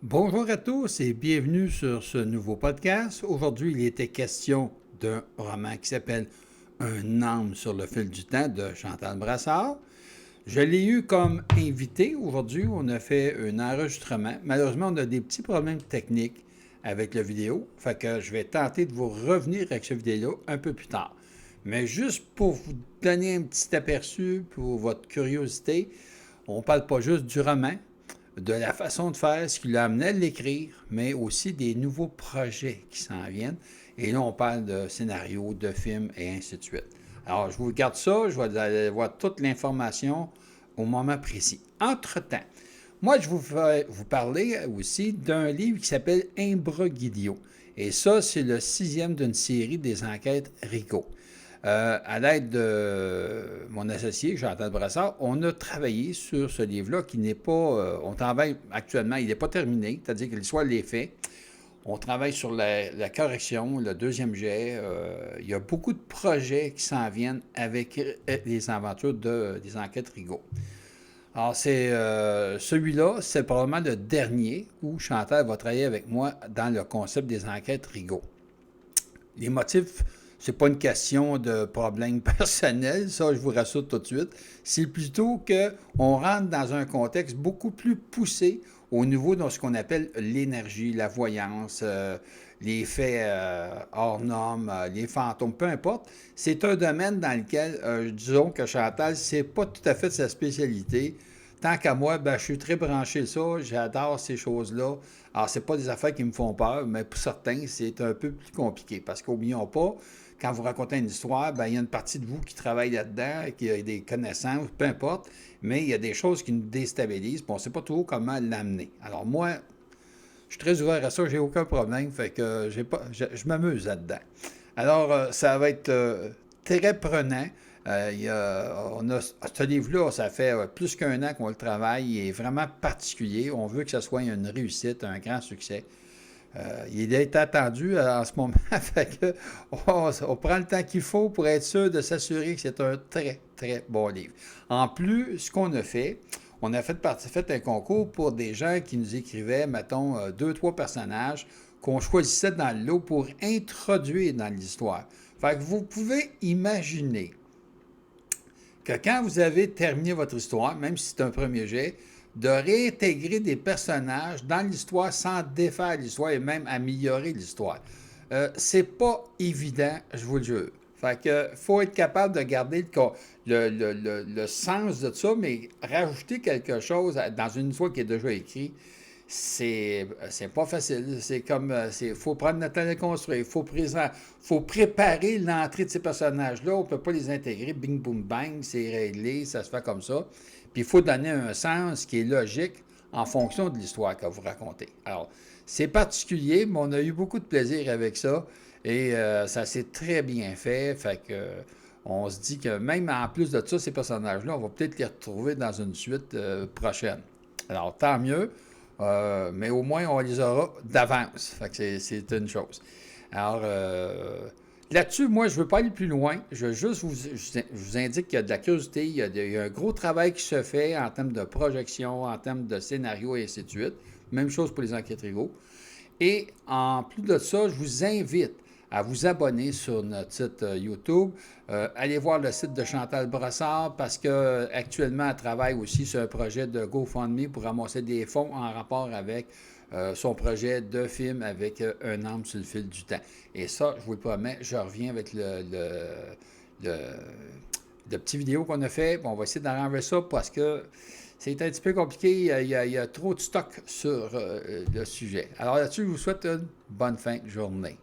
Bonjour à tous et bienvenue sur ce nouveau podcast. Aujourd'hui, il était question d'un roman qui s'appelle Un âme sur le fil du temps de Chantal Brassard. Je l'ai eu comme invité aujourd'hui. On a fait un enregistrement. Malheureusement, on a des petits problèmes techniques avec la vidéo. Fait que je vais tenter de vous revenir avec cette vidéo un peu plus tard. Mais juste pour vous donner un petit aperçu pour votre curiosité, on ne parle pas juste du roman, de la façon de faire, ce qui l'a amené à l'écrire, mais aussi des nouveaux projets qui s'en viennent. Et là, on parle de scénarios, de films et ainsi de suite. Alors, je vous garde ça, je vais aller voir toute l'information au moment précis. Entre-temps, moi, je vais vous parler aussi d'un livre qui s'appelle Imbroglio. Et ça, c'est le 6e d'une série des enquêtes Rigaud. À l'aide de mon associé, Chantal Brassard, on a travaillé sur ce livre-là qui n'est pas... on travaille actuellement, il n'est pas terminé, c'est-à-dire que l'histoire l'est faite. On travaille sur la correction, le deuxième jet. Il y a beaucoup de projets qui s'en viennent avec les aventures des enquêtes Rigaud. Alors, celui-là, c'est probablement le dernier où Chantal va travailler avec moi dans le concept des enquêtes Rigaud. Les motifs, c'est pas une question de problème personnel, ça je vous rassure tout de suite. C'est plutôt qu'on rentre dans un contexte beaucoup plus poussé au niveau de ce qu'on appelle l'énergie, la voyance, les faits hors normes, les fantômes, peu importe. C'est un domaine dans lequel, disons que Chantal, c'est pas tout à fait sa spécialité. Tant qu'à moi, ben, je suis très branché ça, j'adore ces choses-là. Alors, c'est pas des affaires qui me font peur, mais pour certains, c'est un peu plus compliqué. Parce qu'oublions pas, quand vous racontez une histoire, ben, il y a une partie de vous qui travaille là-dedans, qui a des connaissances, peu importe, mais il y a des choses qui nous déstabilisent, puis on ne sait pas trop comment l'amener. Alors moi, je suis très ouvert à ça, j'ai aucun problème, fait que je m'amuse là-dedans. Alors, ça va être très prenant. Ce livre-là, ça fait plus qu'un an qu'on le travaille. Il est vraiment particulier. On veut que ce soit une réussite, un grand succès. Il est attendu en ce moment. Fait que on prend le temps qu'il faut pour être sûr de s'assurer que c'est un très, très bon livre. En plus, ce qu'on a fait, on a fait un concours pour des gens qui nous écrivaient, mettons, deux, trois personnages qu'on choisissait dans le lot pour introduire dans l'histoire. Fait que vous pouvez imaginer que quand vous avez terminé votre histoire, même si c'est un premier jet, de réintégrer des personnages dans l'histoire sans défaire l'histoire et même améliorer l'histoire. C'est pas évident, je vous le jure. Fait que faut être capable de garder le sens de ça, mais rajouter quelque chose dans une histoire qui est déjà écrite, c'est pas facile. C'est comme, faut prendre le temps de construire. Faut préparer l'entrée de ces personnages-là. On peut pas les intégrer, bing, boom, bang, c'est réglé, ça se fait comme ça. Puis il faut donner un sens qui est logique en fonction de l'histoire que vous racontez. Alors, c'est particulier, mais on a eu beaucoup de plaisir avec ça. Et ça s'est très bien fait. Fait que on se dit que même en plus de ça, ces personnages-là, on va peut-être les retrouver dans une suite prochaine. Alors, tant mieux. Mais au moins, on les aura d'avance. Fait que c'est une chose. Alors, là-dessus, moi, je ne veux pas aller plus loin. Je veux juste vous indique qu'il y a de la curiosité, il y a un gros travail qui se fait en termes de projection, en termes de scénario et ainsi de suite. Même chose pour les enquêtes Rigaud. Et en plus de ça, je vous invite à vous abonner sur notre site YouTube. Allez voir le site de Chantal Brassard parce qu'actuellement, elle travaille aussi sur un projet de GoFundMe pour ramasser des fonds en rapport avec son projet de film avec un âme sur le fil du temps. Et ça, je vous le promets, je reviens avec le petit vidéo qu'on a fait. Bon, on va essayer d'arranger ça parce que c'est un petit peu compliqué. Il y a trop de stock sur le sujet. Alors là-dessus, je vous souhaite une bonne fin de journée.